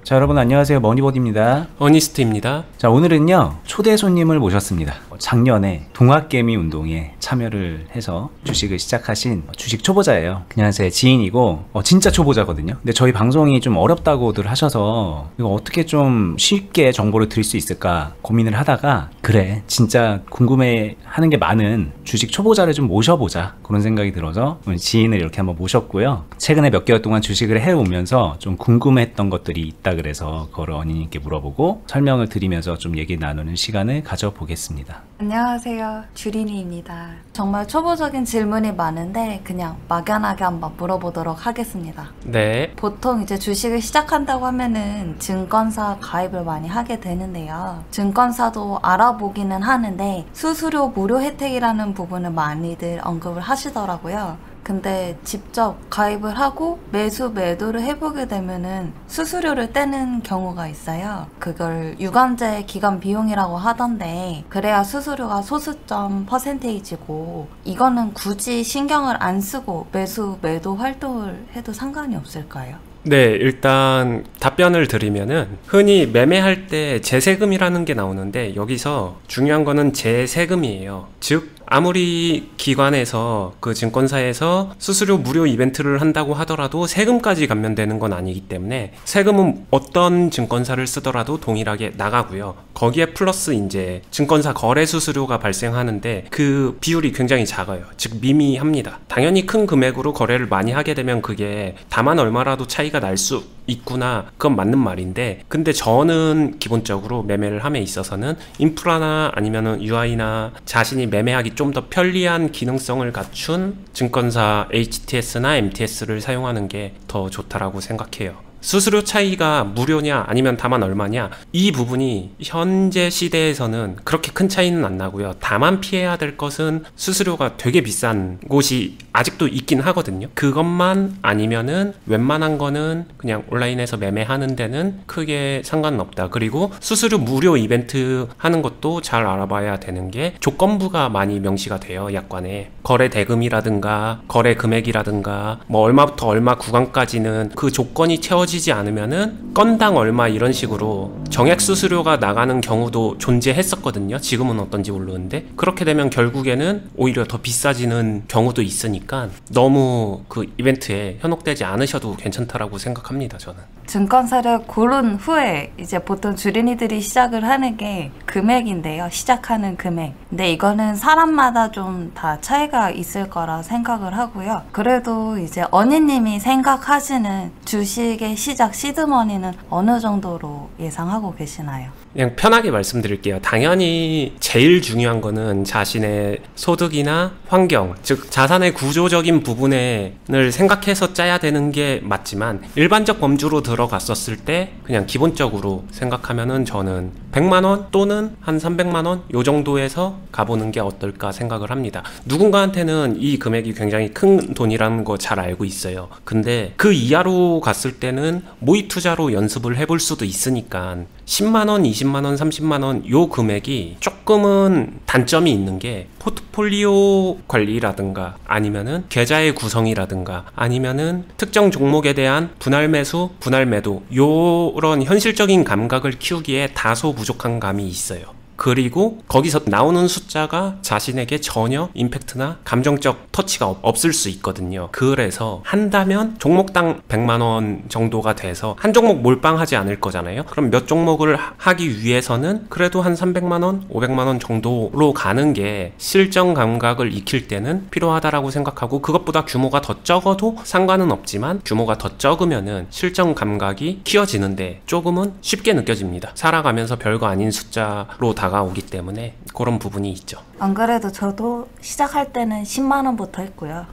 자, 여러분 안녕하세요. 머니보드입니다. 어니스트입니다. 자, 오늘은요 초대 손님을 모셨습니다. 작년에 동학개미 운동에 참여를 해서 주식을 시작하신 주식 초보자예요. 그냥 제 지인이고 진짜 초보자거든요. 근데 저희 방송이 좀 어렵다고들 하셔서 이거 어떻게 좀 쉽게 정보를 드릴 수 있을까 고민을 하다가, 그래 진짜 궁금해하는 게 많은 주식 초보자를 좀 모셔보자, 그런 생각이 들어서 오늘 지인을 이렇게 한번 모셨고요. 최근에 몇 개월 동안 주식을 해오면서 좀 궁금했던 것들이 있다 그래서 그거를 언니님께 물어보고 설명을 드리면서 좀 얘기 나누는 시간을 가져보겠습니다. 안녕하세요, 주린이입니다. 정말 초보적인 질문이 많은데 그냥 막연하게 한번 물어보도록 하겠습니다. 네. 보통 이제 주식을 시작한다고 하면은 증권사 가입을 많이 하게 되는데요. 증권사도 알아보기는 하는데 수수료 무료 혜택이라는 부분을 많이들 언급을 하시더라고요. 근데 직접 가입을 하고 매수를 해보게 되면은 수수료를 떼는 경우가 있어요. 그걸 유관제 기간 비용이라고 하던데, 그래야 수수료가 소수점 퍼센테이지고, 이거는 굳이 신경을 안 쓰고 매도 활동을 해도 상관이 없을까요? 네, 일단 답변을 드리면은 흔히 매매할 때 재세금이라는 게 나오는데, 여기서 중요한 거는 재세금이에요. 즉 아무리 기관에서 그 증권사에서 수수료 무료 이벤트를 한다고 하더라도 세금까지 감면되는 건 아니기 때문에 세금은 어떤 증권사를 쓰더라도 동일하게 나가고요. 거기에 플러스 이제 증권사 거래 수수료가 발생하는데 그 비율이 굉장히 작아요. 즉 미미합니다. 당연히 큰 금액으로 거래를 많이 하게 되면 그게 다만 얼마라도 차이가 날 수 있구나, 그건 맞는 말인데, 근데 저는 기본적으로 매매를 함에 있어서는 인프라나 아니면은 UI나 자신이 매매하기 좀 더 편리한 기능성을 갖춘 증권사 HTS나 MTS를 사용하는 게 더 좋다라고 생각해요. 수수료 차이가 무료냐 아니면 다만 얼마냐, 이 부분이 현재 시대에서는 그렇게 큰 차이는 안 나고요. 다만 피해야 될 것은 수수료가 되게 비싼 곳이 아직도 있긴 하거든요. 그것만 아니면은 웬만한 거는 그냥 온라인에서 매매하는 데는 크게 상관은 없다. 그리고 수수료 무료 이벤트 하는 것도 잘 알아봐야 되는 게 조건부가 많이 명시가 돼요. 약관에 거래 대금이라든가 거래 금액이라든가 뭐 얼마부터 얼마 구간까지는 그 조건이 채워지지 않으면은 건당 얼마 이런 식으로 정액 수수료가 나가는 경우도 존재했었거든요. 지금은 어떤지 모르는데, 그렇게 되면 결국에는 오히려 더 비싸지는 경우도 있으니까 너무 그 이벤트에 현혹되지 않으셔도 괜찮다라고 생각합니다. 저는 증권사를 고른 후에 이제 보통 주린이들이 시작을 하는 게 금액인데요. 시작하는 금액. 근데 이거는 사람마다 좀 다 차이가 있을 거라 생각을 하고요. 그래도 이제 언니님이 생각하시는 주식의 시작 시드머니는 어느 정도로 예상하고 계시나요? 그냥 편하게 말씀드릴게요. 당연히 제일 중요한 거는 자신의 소득이나 환경, 즉 자산의 구조적인 부분을 생각해서 짜야 되는 게 맞지만, 일반적 범주로 들어갔었을 때 그냥 기본적으로 생각하면은 저는 100만원 또는 한 300만원 요 정도에서 가보는 게 어떨까 생각을 합니다. 누군가한테는 이 금액이 굉장히 큰 돈이라는 거 잘 알고 있어요. 근데 그 이하로 갔을 때는 모의 투자로 연습을 해볼 수도 있으니까 10만원, 20만원, 30만원 요 금액이 조금은 단점이 있는 게, 포트폴리오 관리라든가 아니면은 계좌의 구성이라든가 아니면은 특정 종목에 대한 분할 매수, 분할 매도, 요런 현실적인 감각을 키우기에 다소 부족한 감이 있어요. 그리고 거기서 나오는 숫자가 자신에게 전혀 임팩트나 감정적 터치가 없을 수 있거든요. 그래서 한다면 종목당 100만원 정도가 돼서 한 종목 몰빵하지 않을 거잖아요. 그럼 몇 종목을 하기 위해서는 그래도 한 300만원, 500만원 정도로 가는 게 실정 감각을 익힐 때는 필요하다라고 생각하고, 그것보다 규모가 더 적어도 상관은 없지만 규모가 더 적으면은 실정 감각이 키워지는데 조금은 쉽게 느껴집니다. 살아가면서 별거 아닌 숫자로 다가오기 때문에 그런 부분이 있죠. 안 그래도 저도 시작할 때는 10만 원부터 했고요.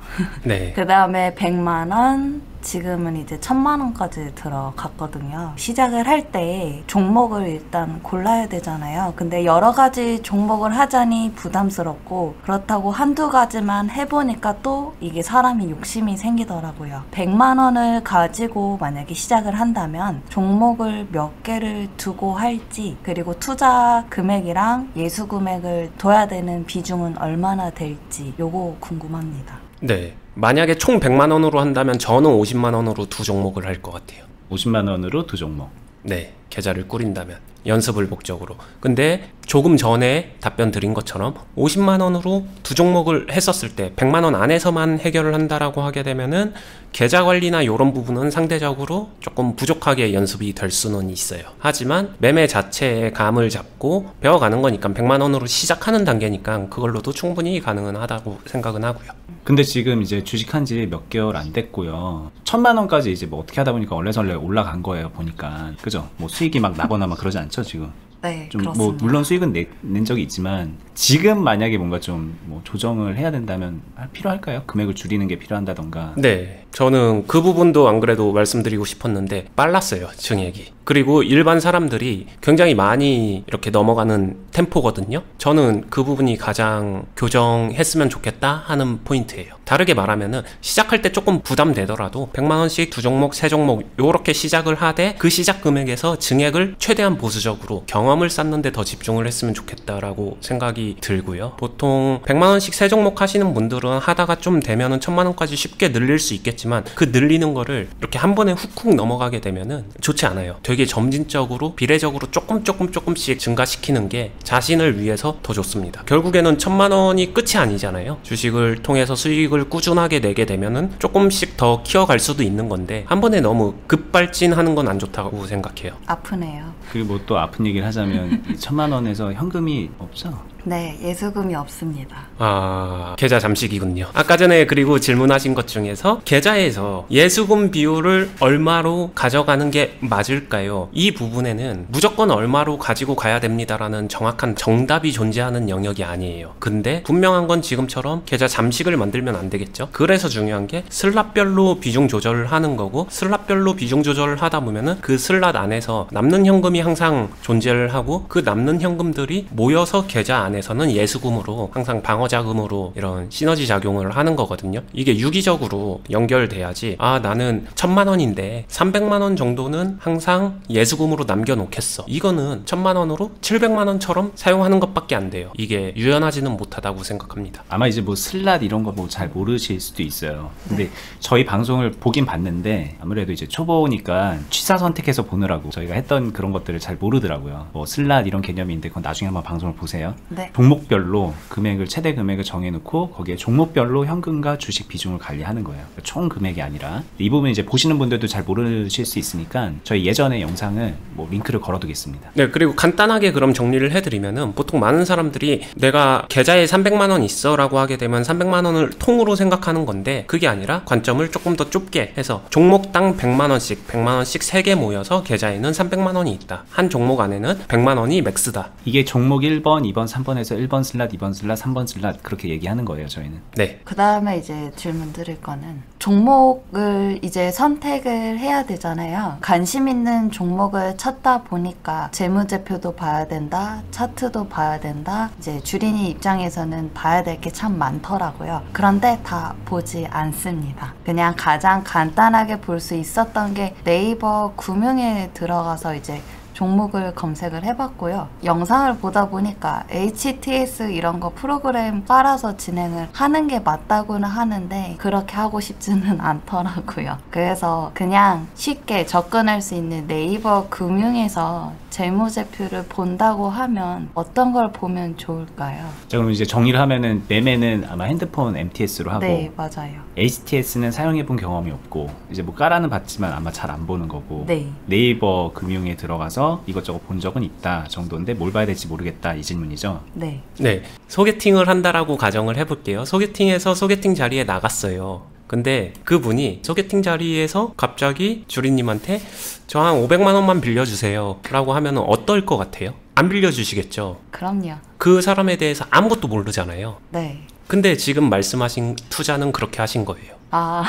네. 그 다음에 100만 원, 지금은 이제 1000만 원까지 들어갔거든요. 시작을 할 때 종목을 일단 골라야 되잖아요. 근데 여러 가지 종목을 하자니 부담스럽고, 그렇다고 한두 가지만 해보니까 또 이게 사람이 욕심이 생기더라고요. 100만 원을 가지고 만약에 시작을 한다면 종목을 몇 개를 두고 할지, 그리고 투자 금액이랑 예수 금액을 둬야 되는 비중은 얼마나 될지, 요거 궁금합니다. 네. 만약에 총 100만 원으로 한다면 저는 50만 원으로 두 종목을 할 것 같아요. 50만 원으로 두 종목. 네, 계좌를 꾸린다면 연습을 목적으로. 근데 조금 전에 답변 드린 것처럼 50만 원으로 두 종목을 했었을 때 100만 원 안에서만 해결을 한다라고 하게 되면은 계좌 관리나 이런 부분은 상대적으로 조금 부족하게 연습이 될 수는 있어요. 하지만 매매 자체의 감을 잡고 배워가는 거니까 100만 원으로 시작하는 단계니까 그걸로도 충분히 가능은 하다고 생각은 하고요. 근데 지금 이제 주식한 지 몇 개월 안 됐고요. 1000만 원까지 이제 뭐 어떻게 하다 보니까 얼레설레 올라간 거예요, 보니까. 그죠? 뭐 수익이 막 나거나 막 그러지 않죠, 지금? 네, 좀 그렇습니다. 뭐 물론 수익은 낸 적이 있지만 지금 만약에 뭔가 좀 뭐 조정을 해야 된다면 필요할까요? 금액을 줄이는 게 필요한다던가. 네, 저는 그 부분도 안 그래도 말씀드리고 싶었는데 빨랐어요, 증액이. 그리고 일반 사람들이 굉장히 많이 이렇게 넘어가는 템포거든요. 저는 그 부분이 가장 교정했으면 좋겠다 하는 포인트예요. 다르게 말하면은 시작할 때 조금 부담되더라도 100만 원씩 두 종목, 세 종목 요렇게 시작을 하되 그 시작 금액에서 증액을 최대한 보수적으로 경험을 쌓는 데 더 집중을 했으면 좋겠다라고 생각이 들고요. 보통 100만 원씩 세 종목 하시는 분들은 하다가 좀 되면은 1000만 원까지 쉽게 늘릴 수 있겠지만 그 늘리는 거를 이렇게 한 번에 훅훅 넘어가게 되면은 좋지 않아요. 되게 점진적으로 비례적으로 조금씩 증가시키는 게 자신을 위해서 더 좋습니다. 결국에는 1000만 원이 끝이 아니잖아요. 주식을 통해서 수익을 꾸준하게 내게 되면은 조금씩 더 키워갈 수도 있는 건데 한 번에 너무 급발진하는 건 안 좋다고 생각해요. 아프네요. 그리고 뭐 또 아픈 얘기를 하자면 1000만 원에서 현금이 없죠? 네, 예수금이 없습니다. 아, 계좌 잠식이군요. 아까 전에 그리고 질문하신 것 중에서 계좌에서 예수금 비율을 얼마로 가져가는 게 맞을까요? 이 부분에는 무조건 얼마로 가지고 가야 됩니다라는 정확한 정답이 존재하는 영역이 아니에요. 근데 분명한 건 지금처럼 계좌 잠식을 만들면 안 되겠죠? 그래서 중요한 게 슬롯별로 비중 조절을 하는 거고 슬롯별로 비중 조절을 하다 보면은 그 슬롯 안에서 남는 현금이 항상 존재를 하고 그 남는 현금들이 모여서 계좌 안에서는 예수금으로 항상 방어자금으로 이런 시너지 작용을 하는 거거든요. 이게 유기적으로 연결돼야지 아 나는 1000만 원인데 300만 원 정도는 항상 예수금으로 남겨놓겠어. 이거는 1000만 원으로 700만 원처럼 사용하는 것밖에 안 돼요. 이게 유연하지는 못하다고 생각합니다. 아마 이제 뭐 슬랏 이런 거 뭐 잘 모르실 수도 있어요. 근데 저희 방송을 보긴 봤는데 아무래도 이제 초보니까 취사 선택해서 보느라고 저희가 했던 그런 것들을 잘 모르더라고요. 뭐 슬랏 이런 개념인데 그건 나중에 한번 방송을 보세요. 네. 종목별로 금액을 최대 금액을 정해놓고 거기에 종목별로 현금과 주식 비중을 관리하는 거예요. 총 금액이 아니라 이 부분 이제 보시는 분들도 잘 모르실 수 있으니까 저희 예전의 영상을 뭐 링크를 걸어두겠습니다. 네, 그리고 간단하게 그럼 정리를 해드리면은 보통 많은 사람들이 내가 계좌에 300만 원 있어 라고 하게 되면 300만 원을 통으로 생각하는 건데 그게 아니라 관점을 조금 더 좁게 해서 종목당 100만 원씩 3개 모여서 계좌에는 300만 원이 있다. 한 종목 안에는 100만 원이 맥스다. 이게 종목 1번, 2번, 3번에서 1번 슬롯, 2번 슬롯, 3번 슬롯 그렇게 얘기하는 거예요, 저희는. 네. 그 다음에 이제 질문 드릴 거는 종목을 이제 선택을 해야 되잖아요. 관심 있는 종목을 찾다 보니까 재무제표도 봐야 된다, 차트도 봐야 된다. 이제 주린이 입장에서는 봐야 될 게 참 많더라고요. 그런데 다 보지 않습니다. 그냥 가장 간단하게 볼 수 있었던 게 네이버 구명에 들어가서 이제 종목을 검색을 해봤고요. 영상을 보다 보니까 HTS 이런 거 프로그램 따라서 진행을 하는 게 맞다고는 하는데 그렇게 하고 싶지는 않더라고요. 그래서 그냥 쉽게 접근할 수 있는 네이버 금융에서 재무제표를 본다고 하면 어떤 걸 보면 좋을까요? 자, 그럼 이제 정리를 하면은 매매는 아마 핸드폰 MTS로 하고 네, 맞아요. HTS는 사용해본 경험이 없고 이제 뭐 깔아는 봤지만 아마 잘 안 보는 거고 네. 네이버 금융에 들어가서 이것저것 본 적은 있다 정도인데 뭘 봐야 될지 모르겠다 이 질문이죠. 네. 네. 소개팅을 한다라고 가정을 해볼게요. 소개팅에서 소개팅 자리에 나갔어요. 근데 그분이 소개팅 자리에서 갑자기 주린님한테 저 한 500만 원만 빌려주세요 라고 하면 어떨 것 같아요? 안 빌려주시겠죠? 그럼요. 그 사람에 대해서 아무것도 모르잖아요. 네. 근데 지금 말씀하신 투자는 그렇게 하신 거예요. 아...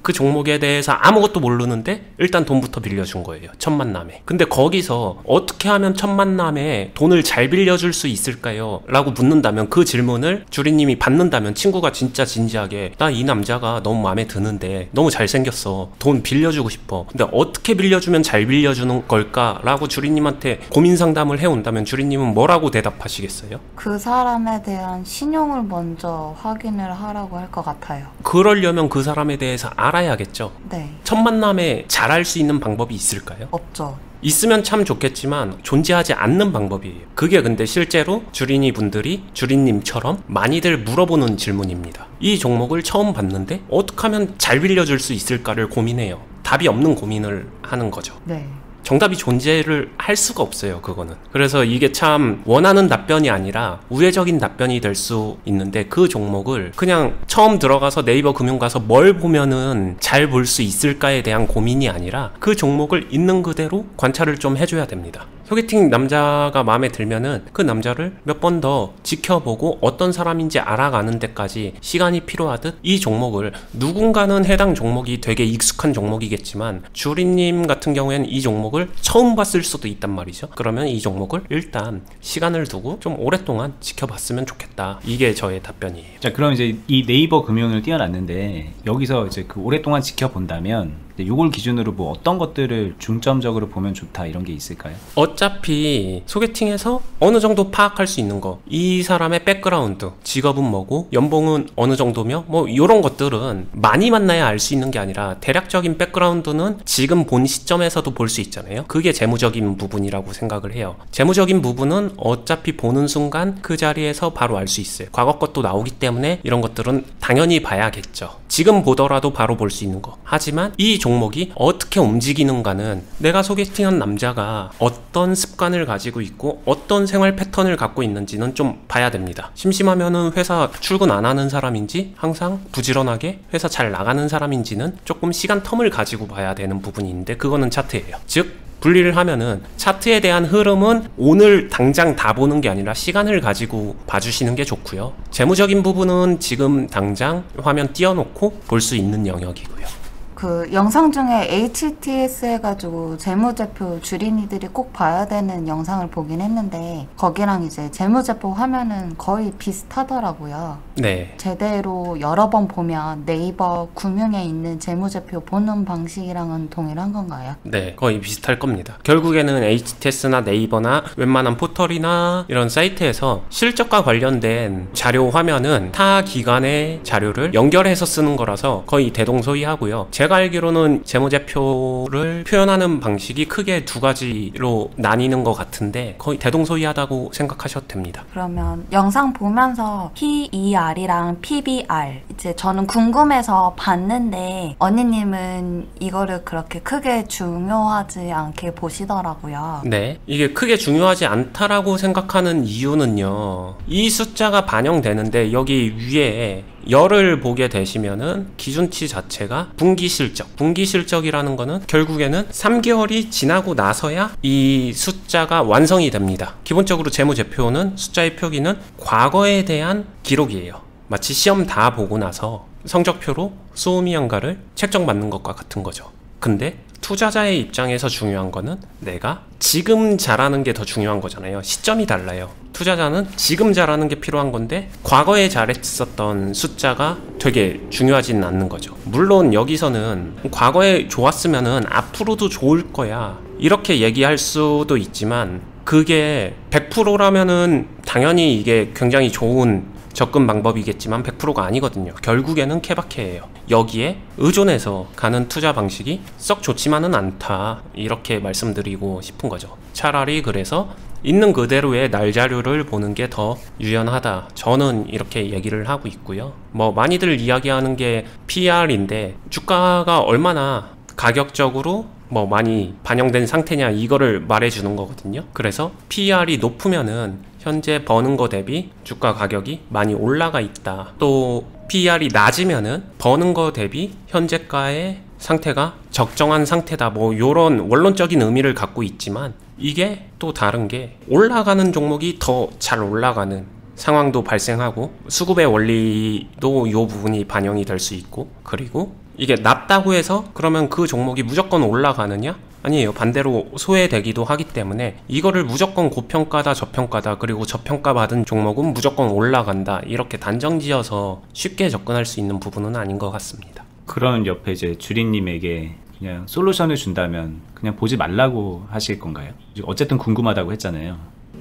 그 종목에 대해서 아무것도 모르는데 일단 돈부터 빌려준 거예요. 첫 만남에. 근데 거기서 어떻게 하면 첫 만남에 돈을 잘 빌려줄 수 있을까요? 라고 묻는다면 그 질문을 주린님이 받는다면 친구가 진짜 진지하게 나 이 남자가 너무 마음에 드는데 너무 잘생겼어. 돈 빌려주고 싶어. 근데 어떻게 빌려주면 잘 빌려주는 걸까? 라고 주린님한테 고민 상담을 해온다면 주린님은 뭐라고 대답하시겠어요? 그 사람에 대한 신용을 먼저 확인을 하라고 할 것 같아요. 그러려면 그 사람에 대해서 알아야 알아야겠죠. 네. 첫 만남에 잘할 수 있는 방법이 있을까요? 없죠. 있으면 참 좋겠지만 존재하지 않는 방법이에요. 그게 근데 실제로 주린이 분들이 주린님처럼 많이들 물어보는 질문입니다. 이 종목을 처음 봤는데 어떻게 하면 잘 빌려줄 수 있을까를 고민해요. 답이 없는 고민을 하는 거죠. 네. 정답이 존재를 할 수가 없어요, 그거는. 그래서 이게 참 원하는 답변이 아니라 우회적인 답변이 될 수 있는데, 그 종목을 그냥 처음 들어가서 네이버 금융 가서 뭘 보면은 잘 볼 수 있을까에 대한 고민이 아니라 그 종목을 있는 그대로 관찰을 좀 해줘야 됩니다. 소개팅 남자가 마음에 들면은 그 남자를 몇 번 더 지켜보고 어떤 사람인지 알아가는 데까지 시간이 필요하듯, 이 종목을 누군가는 해당 종목이 되게 익숙한 종목이겠지만 주린님 같은 경우에는 이 종목을 처음 봤을 수도 있단 말이죠. 그러면 이 종목을 일단 시간을 두고 좀 오랫동안 지켜봤으면 좋겠다. 이게 저의 답변이에요. 자, 그럼 이제 이 네이버 금융을 띄워놨는데 여기서 이제 그 오랫동안 지켜본다면 요걸 기준으로 뭐 어떤 것들을 중점적으로 보면 좋다 이런 게 있을까요? 어차피 소개팅에서 어느 정도 파악할 수 있는 거, 이 사람의 백그라운드, 직업은 뭐고 연봉은 어느 정도며 뭐 이런 것들은 많이 만나야 알 수 있는 게 아니라 대략적인 백그라운드는 지금 본 시점에서도 볼 수 있잖아요. 그게 재무적인 부분이라고 생각을 해요. 재무적인 부분은 어차피 보는 순간 그 자리에서 바로 알 수 있어요. 과거 것도 나오기 때문에 이런 것들은 당연히 봐야겠죠. 지금 보더라도 바로 볼 수 있는 거. 하지만 이 종목이 어떻게 움직이는가는 내가 소개팅한 남자가 어떤 습관을 가지고 있고 어떤 생활 패턴을 갖고 있는지는 좀 봐야 됩니다. 심심하면은 회사 출근 안 하는 사람인지 항상 부지런하게 회사 잘 나가는 사람인지는 조금 시간 텀을 가지고 봐야 되는 부분이 있는데, 그거는 차트예요. 즉 분리를 하면은 차트에 대한 흐름은 오늘 당장 다 보는 게 아니라 시간을 가지고 봐주시는 게 좋고요. 재무적인 부분은 지금 당장 화면 띄워놓고 볼 수 있는 영역이고요. 그 영상 중에 HTS 해가지고 재무제표 주린이들이 꼭 봐야 되는 영상을 보긴 했는데, 거기랑 이제 재무제표 화면은 거의 비슷하더라고요. 네. 제대로 여러 번 보면 네이버 금융에 있는 재무제표 보는 방식이랑은 동일한 건가요? 네, 거의 비슷할 겁니다. 결국에는 HTS나 네이버나 웬만한 포털이나 이런 사이트에서 실적과 관련된 자료 화면은 타 기관의 자료를 연결해서 쓰는 거라서 거의 대동소이하고요. 제가 알기로는 재무제표를 표현하는 방식이 크게 두 가지로 나뉘는 것 같은데 거의 대동소이하다고 생각하셔도 됩니다. 그러면 영상 보면서 PER이랑 PBR, 이제 저는 궁금해서 봤는데 언니님은 이거를 그렇게 크게 중요하지 않게 보시더라고요. 네, 이게 크게 중요하지 않다라고 생각하는 이유는요, 이 숫자가 반영되는데 여기 위에 열을 보게 되시면은 기준치 자체가 분기 실적. 분기 실적이라는 거는 결국에는 3개월이 지나고 나서야 이 숫자가 완성이 됩니다. 기본적으로 재무제표는 숫자의 표기는 과거에 대한 기록이에요. 마치 시험 다 보고 나서 성적표로 수험이 연가를 책정받는 것과 같은 거죠. 근데 투자자의 입장에서 중요한 거는 내가 지금 잘하는 게 더 중요한 거잖아요. 시점이 달라요. 투자자는 지금 잘하는 게 필요한 건데 과거에 잘했었던 숫자가 되게 중요하지는 않는 거죠. 물론 여기서는 과거에 좋았으면은 앞으로도 좋을 거야 이렇게 얘기할 수도 있지만, 그게 100%라면은 당연히 이게 굉장히 좋은 접근 방법이겠지만 100%가 아니거든요. 결국에는 케바케예요. 여기에 의존해서 가는 투자 방식이 썩 좋지만은 않다, 이렇게 말씀드리고 싶은 거죠. 차라리 그래서 있는 그대로의 날자료를 보는 게 더 유연하다, 저는 이렇게 얘기를 하고 있고요. 뭐 많이들 이야기하는 게 PR인데 주가가 얼마나 가격적으로 뭐 많이 반영된 상태냐, 이거를 말해주는 거거든요. 그래서 PR이 높으면은 현재 버는 거 대비 주가 가격이 많이 올라가 있다. 또 PR이 낮으면은 버는 거 대비 현재가의 상태가 적정한 상태다. 뭐 요런 원론적인 의미를 갖고 있지만, 이게 또 다른 게 올라가는 종목이 더 잘 올라가는 상황도 발생하고, 수급의 원리도 이 부분이 반영이 될 수 있고, 그리고 이게 낮다고 해서 그러면 그 종목이 무조건 올라가느냐? 아니에요. 반대로 소외되기도 하기 때문에 이거를 무조건 고평가다 저평가다, 그리고 저평가 받은 종목은 무조건 올라간다, 이렇게 단정지어서 쉽게 접근할 수 있는 부분은 아닌 것 같습니다. 그런 옆에 이제 주린님에게 그냥 솔루션을 준다면 그냥 보지 말라고 하실 건가요? 어쨌든 궁금하다고 했잖아요.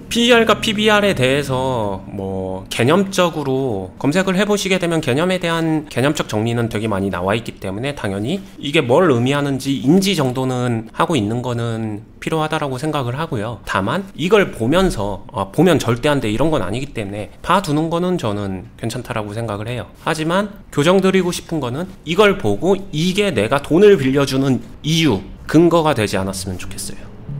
PER과 PBR에 대해서 뭐 개념적으로 검색을 해보시게 되면 개념에 대한 개념적 정리는 되게 많이 나와 있기 때문에 당연히 이게 뭘 의미하는지 인지 정도는 하고 있는 거는 필요하다라고 생각을 하고요. 다만 이걸 보면서 보면 절대 안 돼 이런 건 아니기 때문에 봐두는 거는 저는 괜찮다라고 생각을 해요. 하지만 교정드리고 싶은 거는 이걸 보고 이게 내가 돈을 빌려주는 이유, 근거가 되지 않았으면 좋겠어요.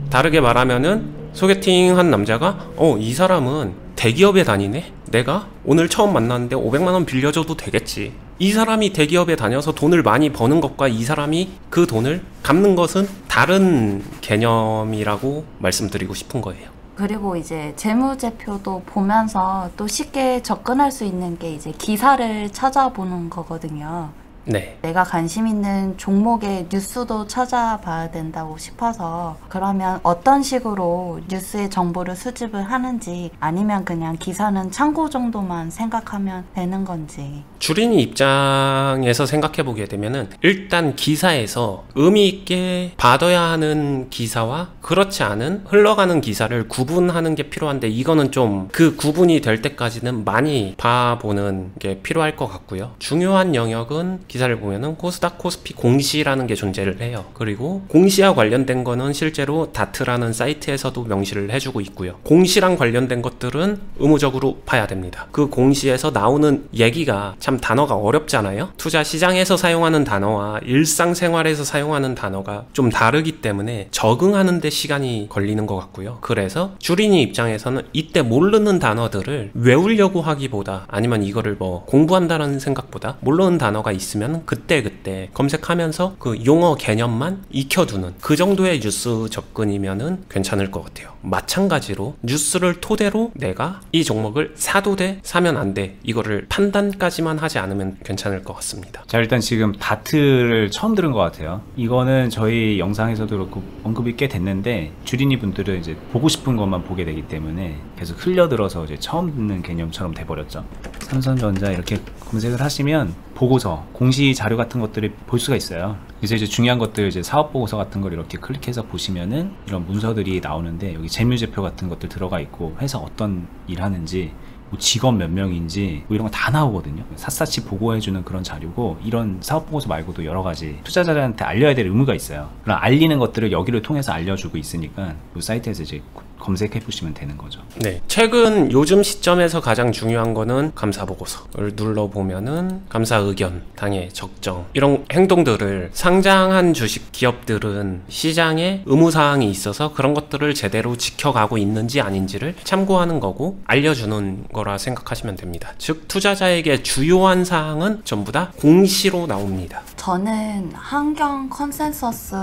다르게 말하면은 소개팅 한 남자가 이 사람은 대기업에 다니네? 내가 오늘 처음 만났는데 500만원 빌려줘도 되겠지. 이 사람이 대기업에 다녀서 돈을 많이 버는 것과 이 사람이 그 돈을 갚는 것은 다른 개념이라고 말씀드리고 싶은 거예요. 그리고 이제 재무제표도 보면서 또 쉽게 접근할 수 있는 게 이제 기사를 찾아보는 거거든요. 네. 내가 관심 있는 종목의 뉴스도 찾아봐야 된다고 싶어서 그러면 어떤 식으로 뉴스의 정보를 수집을 하는지 아니면 그냥 기사는 참고 정도만 생각하면 되는 건지. 주린이 입장에서 생각해 보게 되면은 일단 기사에서 의미 있게 받아야 하는 기사와 그렇지 않은 흘러가는 기사를 구분하는 게 필요한데 이거는 좀 그 구분이 될 때까지는 많이 봐보는 게 필요할 것 같고요. 중요한 영역은 기사를 보면은 코스닥, 코스피 공시라는 게 존재를 해요. 그리고 공시와 관련된 거는 실제로 다트라는 사이트에서도 명시를 해주고 있고요. 공시랑 관련된 것들은 의무적으로 봐야 됩니다. 그 공시에서 나오는 얘기가 참 단어가 어렵잖아요. 투자 시장에서 사용하는 단어와 일상생활에서 사용하는 단어가 좀 다르기 때문에 적응하는 데 시간이 걸리는 것 같고요. 그래서 주린이 입장에서는 이때 모르는 단어들을 외우려고 하기보다 아니면 이거를 뭐 공부한다는 생각보다 모르는 단어가 있으면 그때 검색하면서 그 용어 개념만 익혀두는 그 정도의 뉴스 접근이면은 괜찮을 것 같아요. 마찬가지로 뉴스를 토대로 내가 이 종목을 사도 돼, 사면 안 돼, 이거를 판단까지만 하지 않으면 괜찮을 것 같습니다. 자, 일단 지금 다트를 처음 들은 것 같아요. 이거는 저희 영상에서도 그렇고 언급이 꽤 됐는데 주린이 분들은 이제 보고 싶은 것만 보게 되기 때문에 계속 흘려들어서 이제 처음 듣는 개념처럼 돼버렸죠. 삼성전자 이렇게 검색을 하시면 보고서, 공시 자료 같은 것들을 볼 수가 있어요. 그래서 이제 중요한 것들, 이제 사업 보고서 같은 걸 이렇게 클릭해서 보시면은 이런 문서들이 나오는데 여기 재무제표 같은 것들 들어가 있고 회사 어떤 일 하는지, 뭐 직원 몇 명인지 뭐 이런 거 다 나오거든요. 샅샅이 보고해주는 그런 자료고, 이런 사업 보고서 말고도 여러 가지 투자자들한테 알려야 될 의무가 있어요. 그럼 알리는 것들을 여기를 통해서 알려주고 있으니까 이 사이트에서 이제 검색해 보시면 되는 거죠. 네, 최근 요즘 시점에서 가장 중요한 거는 감사 보고서를 눌러보면은 감사 의견, 당해, 적정 이런 행동들을 상장한 주식 기업들은 시장에 의무사항이 있어서 그런 것들을 제대로 지켜가고 있는지 아닌지를 참고하는 거고 알려주는 거라 생각하시면 됩니다. 즉 투자자에게 주요한 사항은 전부 다 공시로 나옵니다. 저는 환경 컨센서스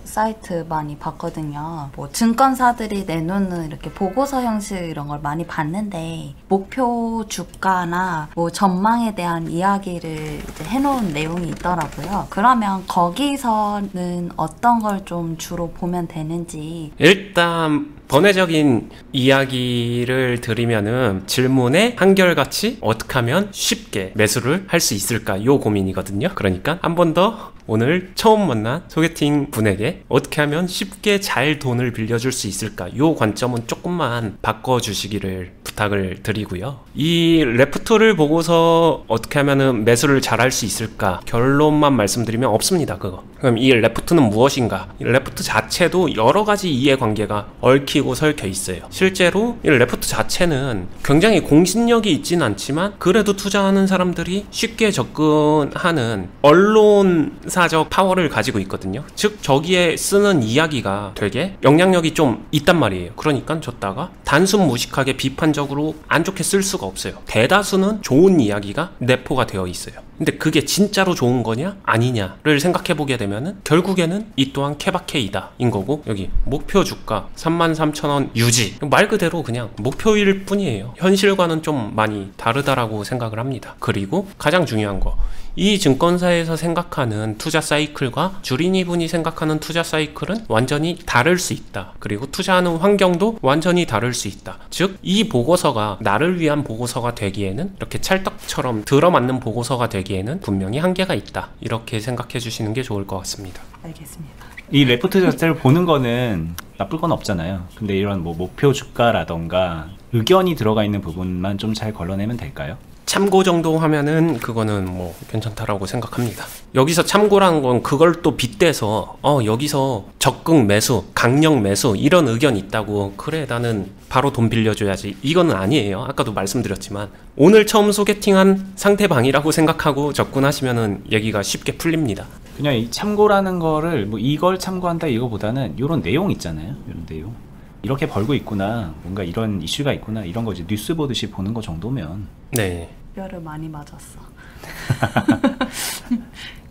사이트 많이 봤거든요. 뭐 증권사들이 내놓는 이렇게 보고서 형식 이런 걸 많이 봤는데 목표 주가나 뭐 전망에 대한 이야기를 이제 해놓은 내용이 있더라고요. 그러면 거기서는 어떤 걸 좀 주로 보면 되는지. 일단 번외적인 이야기를 드리면은 질문에 한결같이 어떻게 하면 쉽게 매수를 할 수 있을까 요 고민이거든요. 그러니까 한 번 더 오늘 처음 만난 소개팅 분에게 어떻게 하면 쉽게 잘 돈을 빌려줄 수 있을까 요 관점은 조금만 바꿔주시기를 부탁을 드리고요. 이 레프트를 보고서 어떻게 하면은 매수를 잘 할 수 있을까 결론만 말씀드리면 없습니다. 그거. 그럼 이 레프트는 무엇인가? 이 레프트 자체도 여러 가지 이해관계가 얽히고 설켜 있어요. 실제로 이 레프트 자체는 굉장히 공신력이 있지는 않지만 그래도 투자하는 사람들이 쉽게 접근하는 언론사적 파워를 가지고 있거든요. 즉 저기에 쓰는 이야기가 되게 영향력이 좀 있단 말이에요. 그러니까 줬다가 단순 무식하게 비판적으로 안 좋게 쓸 수가 없어요. 대다수는 좋은 이야기가 내포가 되어 있어요. 근데 그게 진짜로 좋은 거냐 아니냐를 생각해 보게 되면은 결국에는 이 또한 케바케이다 인 거고, 여기 목표 주가 33,000원 유지 말 그대로 그냥 목표일 뿐이에요. 현실과는 좀 많이 다르다라고 생각을 합니다. 그리고 가장 중요한 거, 이 증권사에서 생각하는 투자 사이클과 주린이 분이 생각하는 투자 사이클은 완전히 다를 수 있다. 그리고 투자하는 환경도 완전히 다를 수 있다. 즉 이 보고서가 나를 위한 보고서가 되기에는, 이렇게 찰떡처럼 들어맞는 보고서가 되기에는 분명히 한계가 있다. 이렇게 생각해 주시는 게 좋을 것 같습니다. 알겠습니다. 이 레포트 자체를 보는 거는 나쁠 건 없잖아요. 근데 이런 뭐 목표 주가라던가 의견이 들어가 있는 부분만 좀 잘 걸러내면 될까요? 참고 정도 하면은 그거는 뭐 괜찮다라고 생각합니다. 여기서 참고라는 건 그걸 또 빗대서 여기서 적극 매수, 강력 매수 이런 의견 있다고 그래 나는 바로 돈 빌려줘야지 이거는 아니에요. 아까도 말씀드렸지만 오늘 처음 소개팅한 상대방이라고 생각하고 접근하시면은 얘기가 쉽게 풀립니다. 그냥 이 참고라는 거를 뭐 이걸 참고한다 이거보다는 이런 내용 있잖아요. 이런 내용. 이렇게 벌고 있구나, 뭔가 이런 이슈가 있구나, 이런 거 이제 뉴스 보듯이 보는 거 정도면. 네. 뼈를 많이 맞았어.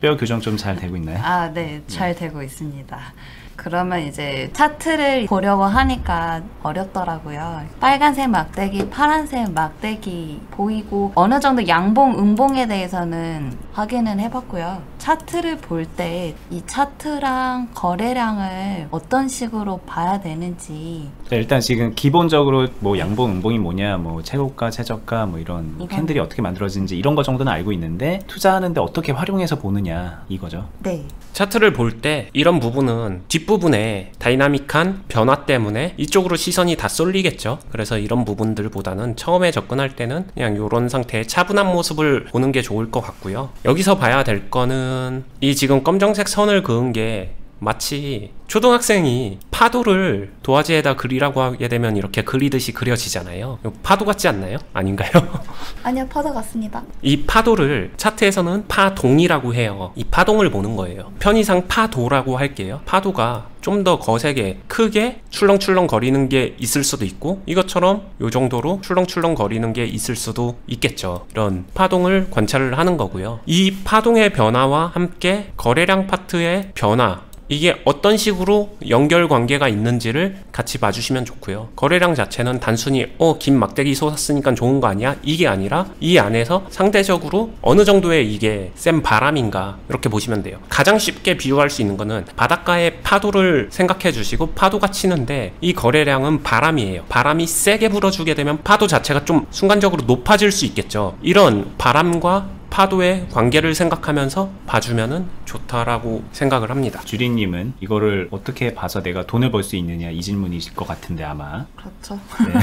뼈 교정 좀 잘 되고 있나요? 아, 네, 잘 되고 있습니다. 그러면 이제 차트를 보려고 하니까 어렵더라고요. 빨간색 막대기, 파란색 막대기 보이고 어느 정도 양봉, 음봉에 대해서는 확인은 해봤고요. 차트를 볼 때 이 차트랑 거래량을 어떤 식으로 봐야 되는지. 자, 일단 지금 기본적으로 뭐 양봉, 음봉이 뭐냐, 뭐 최고가, 최저가, 뭐 이런 캔들이 어떻게 만들어지는지 이런 거 정도는 알고 있는데 투자하는데 어떻게 활용해서 보느냐 이거죠. 네. 차트를 볼 때 이런 부분은 뒷부분에 다이나믹한 변화 때문에 이쪽으로 시선이 다 쏠리겠죠. 그래서 이런 부분들보다는 처음에 접근할 때는 그냥 이런 상태의 차분한 모습을 보는 게 좋을 것 같고요. 여기서 봐야 될 거는 이 지금 검정색 선을 그은 게 마치 초등학생이 파도를 도화지에다 그리라고 하게 되면 이렇게 그리듯이 그려지잖아요. 파도 같지 않나요? 아닌가요? 아니요, 파도 같습니다. 이 파도를 차트에서는 파동이라고 해요. 이 파동을 보는 거예요. 편의상 파도라고 할게요. 파도가 좀 더 거세게 크게 출렁출렁 거리는 게 있을 수도 있고 이것처럼 이 정도로 출렁출렁 거리는 게 있을 수도 있겠죠. 이런 파동을 관찰을 하는 거고요. 이 파동의 변화와 함께 거래량 파트의 변화, 이게 어떤 식으로 연결관계가 있는지를 같이 봐주시면 좋고요. 거래량 자체는 단순히 긴 막대기 솟았으니까 좋은 거 아니야? 이게 아니라 이 안에서 상대적으로 어느 정도의 이게 센 바람인가 이렇게 보시면 돼요. 가장 쉽게 비유할 수 있는 거는 바닷가의 파도를 생각해 주시고 파도가 치는데 이 거래량은 바람이에요. 바람이 세게 불어주게 되면 파도 자체가 좀 순간적으로 높아질 수 있겠죠. 이런 바람과 파도의 관계를 생각하면서 봐주면은 좋다라고 생각을 합니다. 주리님은 이거를 어떻게 봐서 내가 돈을 벌 수 있느냐 이 질문이실 것 같은데 아마. 그렇죠. 네.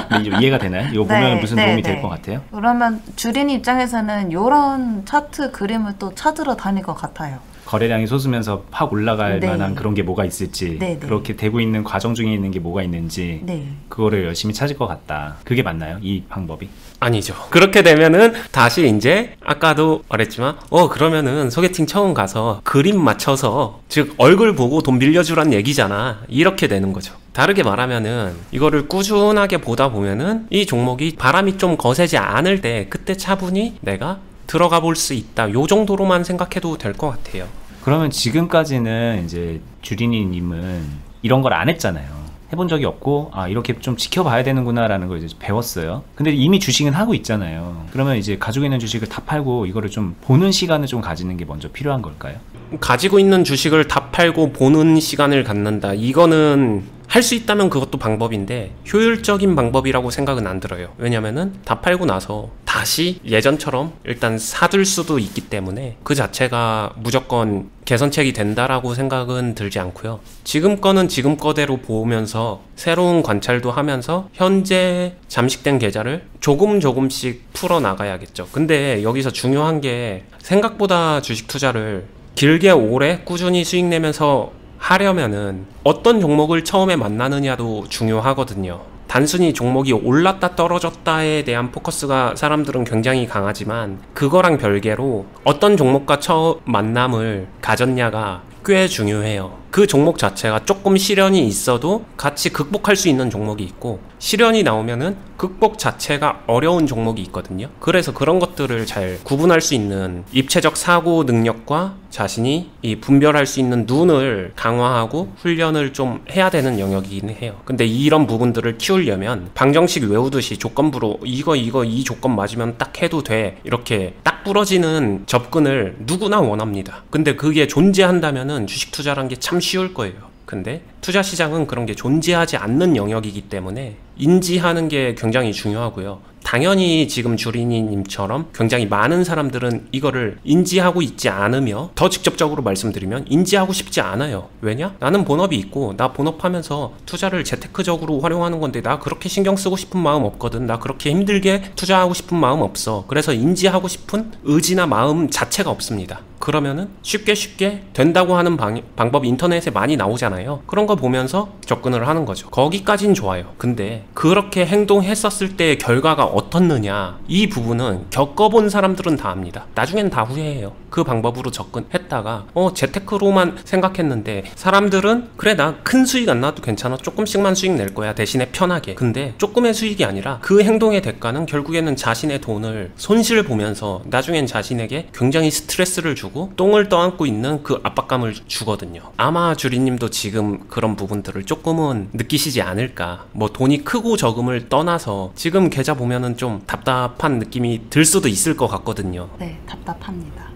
근데 좀 이해가 되나요? 이거 보면 무슨 도움이 될 것 같아요? 그러면 주린 입장에서는 이런 차트 그림을 또 찾으러 다닐 것 같아요. 거래량이 솟으면서 확 올라갈 네. 만한 그런 게 뭐가 있을지, 네, 네. 그렇게 되고 있는 과정 중에 있는 게 뭐가 있는지, 네. 그거를 열심히 찾을 것 같다. 그게 맞나요? 이 방법이? 아니죠. 그렇게 되면은 다시 이제 아까도 말했지만 그러면은 소개팅 처음 가서 그림 맞춰서 즉 얼굴 보고 돈 빌려주란 얘기잖아. 이렇게 되는 거죠. 다르게 말하면은 이거를 꾸준하게 보다 보면은 이 종목이 바람이 좀 거세지 않을 때 그때 차분히 내가 들어가 볼 수 있다. 요 정도로만 생각해도 될 것 같아요. 그러면 지금까지는 이제 주린이님은 이런 걸 안 했잖아요. 해본 적이 없고 이렇게 좀 지켜봐야 되는구나 라는 걸 이제 배웠어요. 근데 이미 주식은 하고 있잖아요. 그러면 이제 가지고 있는 주식을 다 팔고 이거를 좀 보는 시간을 좀 가지는 게 먼저 필요한 걸까요? 가지고 있는 주식을 다 팔고 보는 시간을 갖는다. 이거는 할 수 있다면 그것도 방법인데 효율적인 방법이라고 생각은 안 들어요. 왜냐면은 다 팔고 나서 다시 예전처럼 일단 사둘 수도 있기 때문에 그 자체가 무조건 개선책이 된다라고 생각은 들지 않고요. 지금 거는 지금 거대로 보면서 새로운 관찰도 하면서 현재 잠식된 계좌를 조금씩 풀어나가야겠죠. 근데 여기서 중요한 게 생각보다 주식 투자를 길게 오래 꾸준히 수익 내면서 하려면은 어떤 종목을 처음에 만나느냐도 중요하거든요. 단순히 종목이 올랐다 떨어졌다에 대한 포커스가 사람들은 굉장히 강하지만 그거랑 별개로 어떤 종목과 처음 만남을 가졌냐가 꽤 중요해요. 그 종목 자체가 조금 시련이 있어도 같이 극복할 수 있는 종목이 있고 시련이 나오면은 극복 자체가 어려운 종목이 있거든요. 그래서 그런 것들을 잘 구분할 수 있는 입체적 사고 능력과 자신이 이 분별할 수 있는 눈을 강화하고 훈련을 좀 해야 되는 영역이긴 해요. 근데 이런 부분들을 키우려면 방정식 외우듯이 조건부로 이 조건 맞으면 딱 해도 돼 이렇게 딱 부러지는 접근을 누구나 원합니다. 근데 그게 존재한다면은 주식 투자란 게 참 쉬울 거예요. 근데 투자 시장은 그런 게 존재하지 않는 영역이기 때문에 인지하는 게 굉장히 중요하고요. 당연히 지금 주린이님처럼 굉장히 많은 사람들은 이거를 인지하고 있지 않으며, 더 직접적으로 말씀드리면 인지하고 싶지 않아요. 왜냐? 나는 본업이 있고 나 본업하면서 투자를 재테크적으로 활용하는 건데 나 그렇게 신경 쓰고 싶은 마음 없거든. 나 그렇게 힘들게 투자하고 싶은 마음 없어. 그래서 인지하고 싶은 의지나 마음 자체가 없습니다. 그러면은 쉽게 된다고 하는 방법이 인터넷에 많이 나오잖아요. 그런 거 보면서 접근을 하는 거죠. 거기까진 좋아요. 근데 그렇게 행동했었을 때의 결과가 어떻느냐, 이 부분은 겪어본 사람들은 다 압니다. 나중엔 다 후회해요. 그 방법으로 접근했다가 재테크로만 생각했는데 사람들은 그래 나 큰 수익 안 나도 괜찮아, 조금씩만 수익 낼 거야, 대신에 편하게. 근데 조금의 수익이 아니라 그 행동의 대가는 결국에는 자신의 돈을 손실을 보면서 나중엔 자신에게 굉장히 스트레스를 주고 똥을 떠안고 있는 그 압박감을 주거든요. 아마 주리님도 지금 그런 부분들을 조금은 느끼시지 않을까. 뭐 돈이 크고 적음을 떠나서 지금 계좌 보면은 좀 답답한 느낌이 들 수도 있을 것 같거든요. 네, 답답합니다.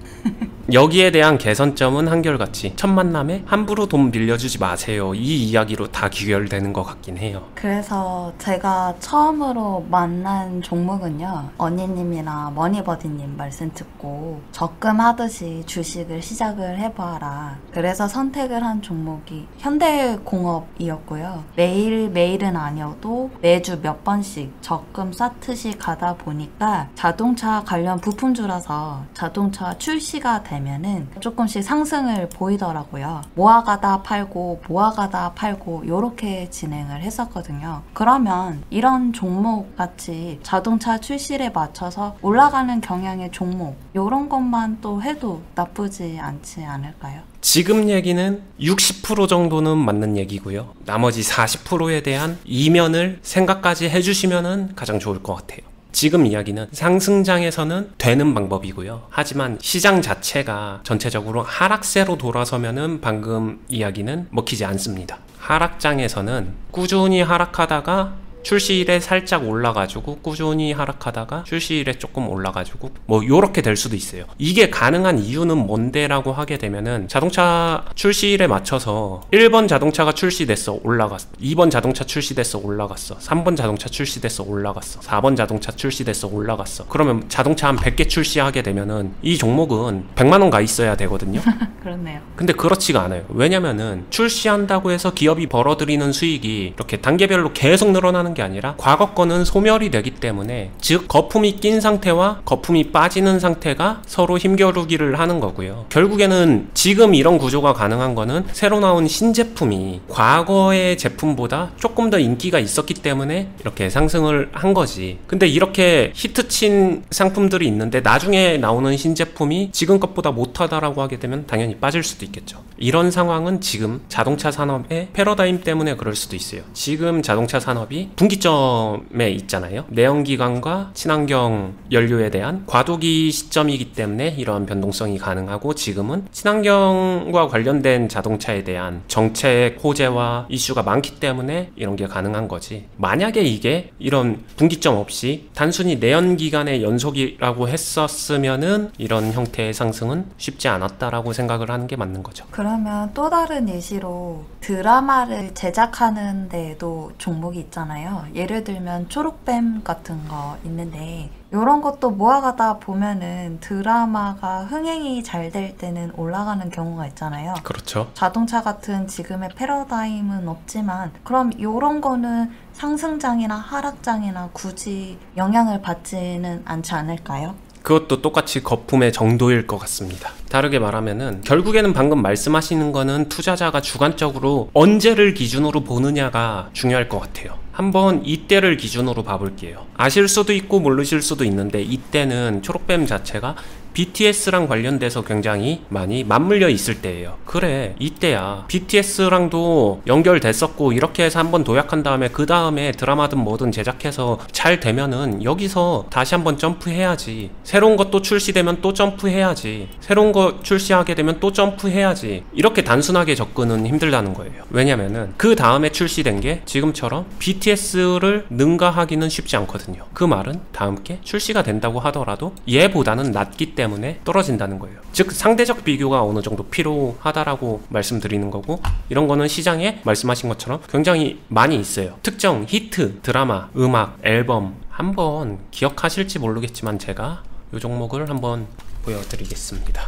여기에 대한 개선점은 한결같이 첫 만남에 함부로 돈 빌려주지 마세요, 이 이야기로 다 귀결되는 것 같긴 해요. 그래서 제가 처음으로 만난 종목은요, 언니님이나 머니버디님 말씀 듣고 적금하듯이 주식을 시작을 해봐라. 그래서 선택을 한 종목이 현대공업이었고요. 매일은 아니어도 매주 몇 번씩 적금 쌓듯이 가다 보니까 자동차 관련 부품주라서 자동차 출시가 되면은 조금씩 상승을 보이더라고요. 모아가다 팔고 모아가다 팔고 요렇게 진행을 했었거든요. 그러면 이런 종목 같이 자동차 출시에 맞춰서 올라가는 경향의 종목, 요런 것만 또 해도 나쁘지 않지 않을까요? 지금 얘기는 60% 정도는 맞는 얘기고요. 나머지 40%에 대한 이면을 생각까지 해주시면 가장 좋을 것 같아요. 지금 이야기는 상승장에서는 되는 방법이고요. 하지만 시장 자체가 전체적으로 하락세로 돌아서면은 방금 이야기는 먹히지 않습니다. 하락장에서는 꾸준히 하락하다가 출시일에 살짝 올라가지고 꾸준히 하락하다가 출시일에 조금 올라가지고 뭐 요렇게 될 수도 있어요. 이게 가능한 이유는 뭔데 라고 하게 되면은 자동차 출시일에 맞춰서 1번 자동차가 출시됐어, 올라갔어. 2번 자동차 출시됐어, 올라갔어. 3번 자동차 출시됐어, 올라갔어. 4번 자동차 출시됐어, 올라갔어. 그러면 자동차 한 100개 출시하게 되면은 이 종목은 100만원 가 있어야 되거든요. 그렇네요. 근데 그렇지가 않아요. 왜냐면은 출시한다고 해서 기업이 벌어들이는 수익이 이렇게 단계별로 계속 늘어나는 게 아니라 과거 거는 소멸이 되기 때문에, 즉 거품이 낀 상태와 거품이 빠지는 상태가 서로 힘겨루기를 하는 거고요. 결국에는 지금 이런 구조가 가능한 거는 새로 나온 신제품이 과거의 제품보다 조금 더 인기가 있었기 때문에 이렇게 상승을 한 거지. 근데 이렇게 히트친 상품들이 있는데 나중에 나오는 신제품이 지금 것보다 못하다라고 하게 되면 당연히 빠질 수도 있겠죠. 이런 상황은 지금 자동차 산업의 패러다임 때문에 그럴 수도 있어요. 지금 자동차 산업이 분기점에 있잖아요. 내연기관과 친환경 연료에 대한 과도기 시점이기 때문에 이러한 변동성이 가능하고, 지금은 친환경과 관련된 자동차에 대한 정책 호재와 이슈가 많기 때문에 이런 게 가능한 거지. 만약에 이게 이런 분기점 없이 단순히 내연기관의 연속이라고 했었으면은 이런 형태의 상승은 쉽지 않았다라고 생각을 하는 게 맞는 거죠. 그러면 또 다른 예시로 드라마를 제작하는 데에도 종목이 있잖아요. 예를 들면 초록뱀 같은 거 있는데, 이런 것도 모아가다 보면은 드라마가 흥행이 잘 될 때는 올라가는 경우가 있잖아요. 그렇죠. 자동차 같은 지금의 패러다임은 없지만, 그럼 이런 거는 상승장이나 하락장이나 굳이 영향을 받지는 않지 않을까요? 그것도 똑같이 거품의 정도일 것 같습니다. 다르게 말하면은 결국에는 방금 말씀하시는 거는 투자자가 주관적으로 언제를 기준으로 보느냐가 중요할 것 같아요. 한번 이때를 기준으로 봐볼게요. 아실 수도 있고 모르실 수도 있는데, 이때는 초록뱀 자체가 BTS랑 관련돼서 굉장히 많이 맞물려 있을 때예요. 그래, 이때야. BTS랑도 연결됐었고 이렇게 해서 한번 도약한 다음에 그 다음에 드라마든 뭐든 제작해서 잘 되면은 여기서 다시 한번 점프해야지. 새로운 것도 출시되면 또 점프해야지. 새로운 거 출시하게 되면 또 점프해야지. 이렇게 단순하게 접근은 힘들다는 거예요. 왜냐면은 그 다음에 출시된 게 지금처럼 BTS를 능가하기는 쉽지 않거든요. 그 말은 다음 게 출시가 된다고 하더라도 얘보다는 낮기 때문에 때문에 떨어진다는 거예요. 즉 상대적 비교가 어느 정도 필요하다라고 말씀드리는 거고, 이런 거는 시장에 말씀하신 것처럼 굉장히 많이 있어요. 특정 히트, 드라마, 음악, 앨범 한번 기억하실지 모르겠지만 제가 이 종목을 한번 보여드리겠습니다.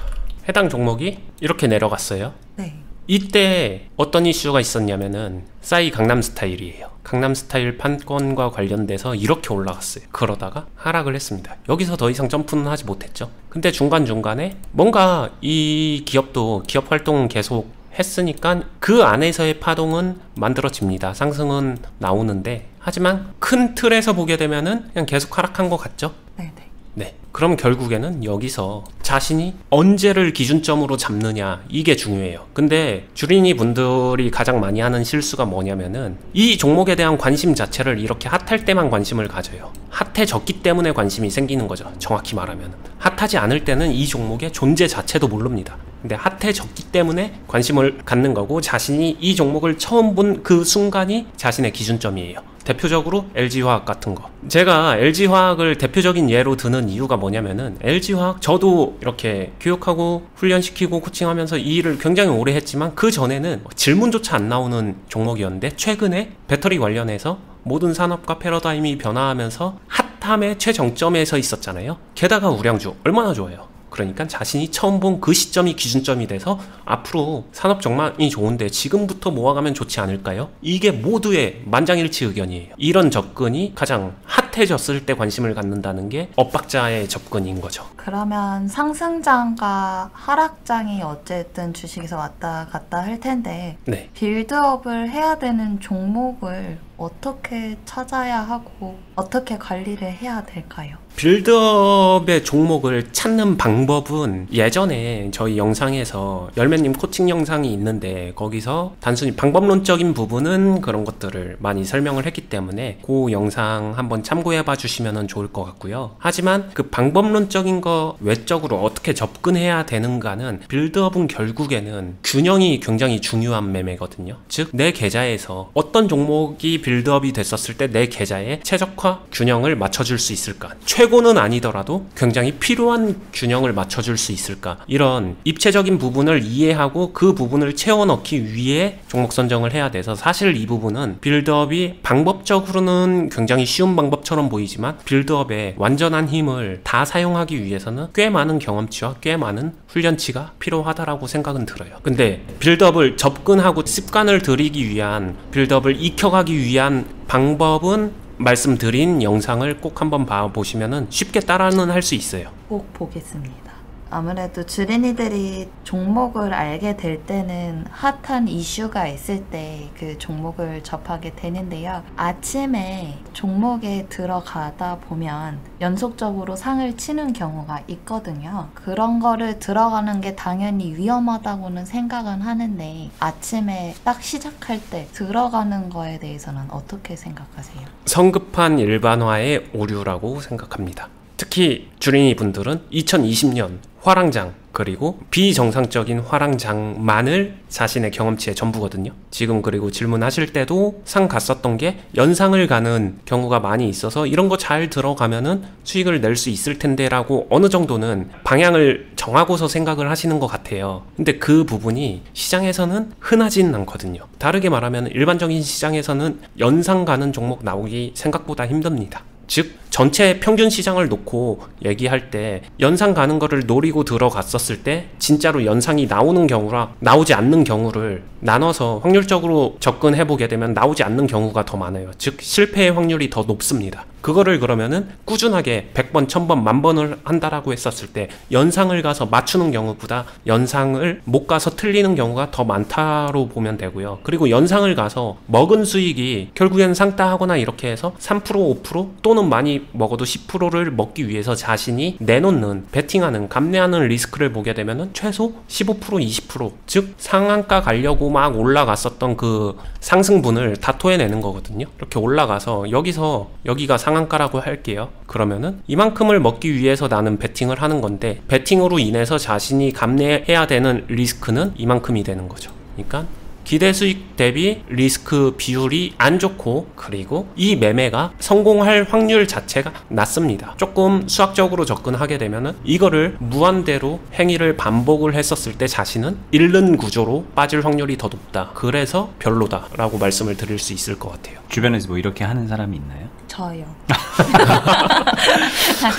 해당 종목이 이렇게 내려갔어요. 네. 이때 어떤 이슈가 있었냐면은 싸이 강남스타일이에요. 강남스타일 판권과 관련돼서 이렇게 올라갔어요. 그러다가 하락을 했습니다. 여기서 더 이상 점프는 하지 못했죠. 근데 중간중간에 뭔가 이 기업도 기업 활동은 계속 했으니까 그 안에서의 파동은 만들어집니다. 상승은 나오는데, 하지만 큰 틀에서 보게 되면은 그냥 계속 하락한 것 같죠? 네네. 네. 그럼 결국에는 여기서 자신이 언제를 기준점으로 잡느냐, 이게 중요해요. 근데 주린이 분들이 가장 많이 하는 실수가 뭐냐면은 이 종목에 대한 관심 자체를 이렇게 핫할 때만 관심을 가져요. 핫해졌기 때문에 관심이 생기는 거죠. 정확히 말하면 핫하지 않을 때는 이 종목의 존재 자체도 모릅니다. 근데 핫해졌기 때문에 관심을 갖는 거고, 자신이 이 종목을 처음 본 그 순간이 자신의 기준점이에요. 대표적으로 LG화학 같은 거. 제가 LG화학을 대표적인 예로 드는 이유가 뭐냐면은, LG화학 저도 이렇게 교육하고 훈련시키고 코칭하면서 이 일을 굉장히 오래 했지만 그 전에는 질문조차 안 나오는 종목이었는데, 최근에 배터리 관련해서 모든 산업과 패러다임이 변화하면서 핫함의 최정점에 서 있었잖아요. 게다가 우량주 얼마나 좋아요. 그러니까 자신이 처음 본 그 시점이 기준점이 돼서 앞으로 산업 전망이 좋은데 지금부터 모아가면 좋지 않을까요? 이게 모두의 만장일치 의견이에요. 이런 접근이 가장 핫해졌을 때 관심을 갖는다는 게 엇박자의 접근인 거죠. 그러면 상승장과 하락장이 어쨌든 주식에서 왔다 갔다 할 텐데, 네. 빌드업을 해야 되는 종목을 어떻게 찾아야 하고 어떻게 관리를 해야 될까요? 빌드업의 종목을 찾는 방법은 예전에 저희 영상에서 열매님 코칭 영상이 있는데, 거기서 단순히 방법론적인 부분은 그런 것들을 많이 설명을 했기 때문에 그 영상 한번 참고해봐 주시면 좋을 것 같고요. 하지만 그 방법론적인 거 외적으로 어떻게 접근해야 되는가는, 빌드업은 결국에는 균형이 굉장히 중요한 매매거든요. 즉 내 계좌에서 어떤 종목이 빌드업이 됐었을 때 내 계좌에 최적화 균형을 맞춰줄 수 있을까, 최고는 아니더라도 굉장히 필요한 균형을 맞춰줄 수 있을까, 이런 입체적인 부분을 이해하고 그 부분을 채워넣기 위해 종목 선정을 해야 돼서, 사실 이 부분은 빌드업이 방법적으로는 굉장히 쉬운 방법처럼 보이지만 빌드업의 완전한 힘을 다 사용하기 위해서는 꽤 많은 경험치와 꽤 많은 훈련치가 필요하다라고 생각은 들어요. 근데 빌드업을 접근하고 습관을 들이기 위한, 빌드업을 익혀가기 위한 방법은 말씀드린 영상을 꼭 한번 봐보시면 쉽게 따라는 할 수 있어요. 꼭 보겠습니다. 아무래도 주린이들이 종목을 알게 될 때는 핫한 이슈가 있을 때 그 종목을 접하게 되는데요. 아침에 종목에 들어가다 보면 연속적으로 상을 치는 경우가 있거든요. 그런 거를 들어가는 게 당연히 위험하다고는 생각은 하는데, 아침에 딱 시작할 때 들어가는 거에 대해서는 어떻게 생각하세요? 성급한 일반화의 오류라고 생각합니다. 특히 주린이 분들은 2020년 화랑장, 그리고 비정상적인 화랑장만을 자신의 자신의 전부거든요. 지금 그리고 질문하실 때도 상 갔었던 게 연상을 가는 경우가 많이 있어서 이런 거 잘 들어가면은 수익을 낼 수 있을 텐데 라고 어느 정도는 방향을 정하고서 생각을 하시는 것 같아요. 근데 그 부분이 시장에서는 흔하진 않거든요. 다르게 말하면 일반적인 시장에서는 연상 가는 종목 나오기 생각보다 힘듭니다. 즉 전체 평균 시장을 놓고 얘기할 때 연상 가는 거를 노리고 들어갔었을 때 진짜로 연상이 나오는 경우랑 나오지 않는 경우를 나눠서 확률적으로 접근해보게 되면 나오지 않는 경우가 더 많아요. 즉 실패의 확률이 더 높습니다. 그거를 그러면은 꾸준하게 100번, 1000번, 10,000번을 한다라고 했었을 때 연상을 가서 맞추는 경우보다 연상을 못 가서 틀리는 경우가 더 많다로 보면 되고요. 그리고 연상을 가서 먹은 수익이 결국엔 상따하거나 이렇게 해서 3%, 5% 또는 많이 먹어도 10%를 먹기 위해서 자신이 내놓는, 베팅하는, 감내하는 리스크를 보게 되면은 최소 15%, 20%, 즉 상한가 가려고 막 올라갔었던 그 상승분을 다 토해내는 거거든요. 이렇게 올라가서 여기가 상한가라고 할게요. 그러면은 이만큼을 먹기 위해서 나는 베팅을 하는 건데, 베팅으로 인해서 자신이 감내해야 되는 리스크는 이만큼이 되는 거죠. 그러니까 기대 수익 대비 리스크 비율이 안 좋고, 그리고 이 매매가 성공할 확률 자체가 낮습니다. 조금 수학적으로 접근하게 되면은 이거를 무한대로 행위를 반복을 했었을 때 자신은 잃는 구조로 빠질 확률이 더 높다. 그래서 별로다 라고 말씀을 드릴 수 있을 것 같아요. 주변에서 뭐 이렇게 하는 사람이 있나요? 저요.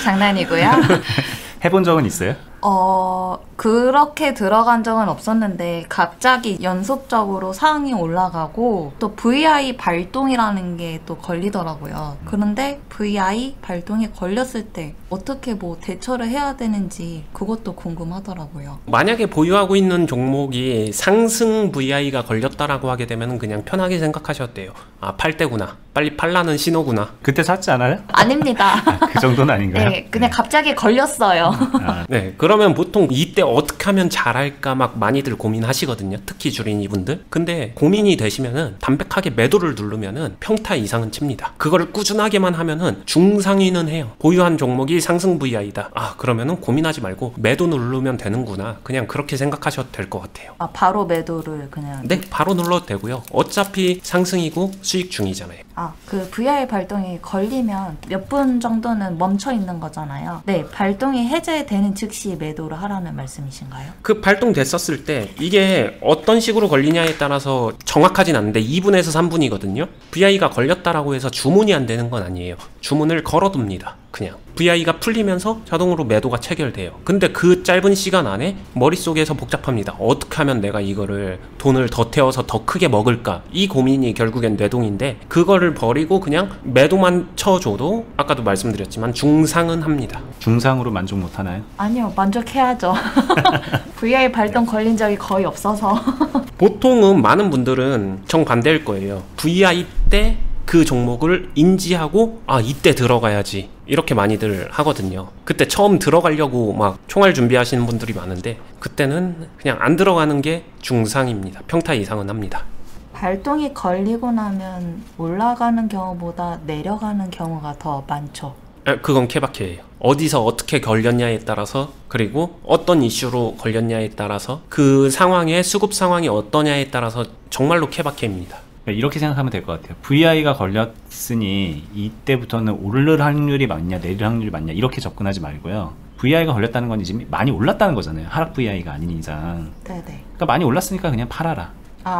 장난이고요. 해본 적은 있어요? 그렇게 들어간 적은 없었는데 갑자기 연속적으로 상이 올라가고 또 VI 발동이라는 게 또 걸리더라고요. 그런데 VI 발동이 걸렸을 때 어떻게 뭐 대처를 해야 되는지 그것도 궁금하더라고요. 만약에 보유하고 있는 종목이 상승 VI가 걸렸다라고 하게 되면 그냥 편하게 생각하셔도 돼요. 아, 팔 때구나. 빨리 팔라는 신호구나. 그때 샀지 않아요? 아닙니다. 그 정도는 아닌가요? 네, 그냥 갑자기 걸렸어요. 네, 그러면 보통 이때 어떻게 하면 잘할까 막 많이들 고민하시거든요. 특히 주린이분들. 근데 고민이 되시면은 담백하게 매도를 누르면은 평타 이상은 칩니다. 그거를 꾸준하게만 하면은 중상위는 해요. 보유한 종목이 상승 VI다. 아, 그러면은 고민하지 말고 매도 누르면 되는구나. 그냥 그렇게 생각하셔도 될 것 같아요. 아, 바로 매도를 그냥. 네, 바로 눌러도 되고요. 어차피 상승이고 수익 중이잖아요. 아, 그 VI 발동이 걸리면 몇 분 정도는 멈춰 있는 거잖아요. 네, 발동이 해제되는 즉시 매도를 하라는 말씀이신가요? 그 발동됐었을 때 이게 어떤 식으로 걸리냐에 따라서 정확하진 않은데 2분에서 3분이거든요. VI가 걸렸다라고 해서 주문이 안 되는 건 아니에요. 주문을 걸어둡니다. 그냥 VI가 풀리면서 자동으로 매도가 체결돼요. 근데 그 짧은 시간 안에 머릿속에서 복잡합니다. 어떻게 하면 내가 이거를 돈을 더 태워서 더 크게 먹을까? 이 고민이 결국엔 뇌동인데, 그거를 버리고 그냥 매도만 쳐줘도 아까도 말씀드렸지만 중상은 합니다. 중상으로 만족 못 하나요? 아니요, 만족해야죠. VI 발동 걸린 적이 거의 없어서. 보통은 많은 분들은 정반대일 거예요. VI 때 그 종목을 인지하고 아, 이때 들어가야지 이렇게 많이들 하거든요. 그때 처음 들어가려고 막 총알 준비하시는 분들이 많은데 그때는 그냥 안 들어가는 게 중상입니다. 평타 이상은 합니다. 발동이 걸리고 나면 올라가는 경우보다 내려가는 경우가 더 많죠. 그건 케바케예요. 어디서 어떻게 걸렸냐에 따라서, 그리고 어떤 이슈로 걸렸냐에 따라서, 그 상황의 수급 상황이 어떠냐에 따라서 정말로 케바케입니다. 이렇게 생각하면 될 것 같아요. VI가 걸렸으니 이때부터는 오를 확률이 많냐 내릴 확률이 많냐 이렇게 접근하지 말고요. VI가 걸렸다는 건 이제 많이 올랐다는 거잖아요. 하락 VI가 아닌 이상. 네네. 그러니까 많이 올랐으니까 그냥 팔아라.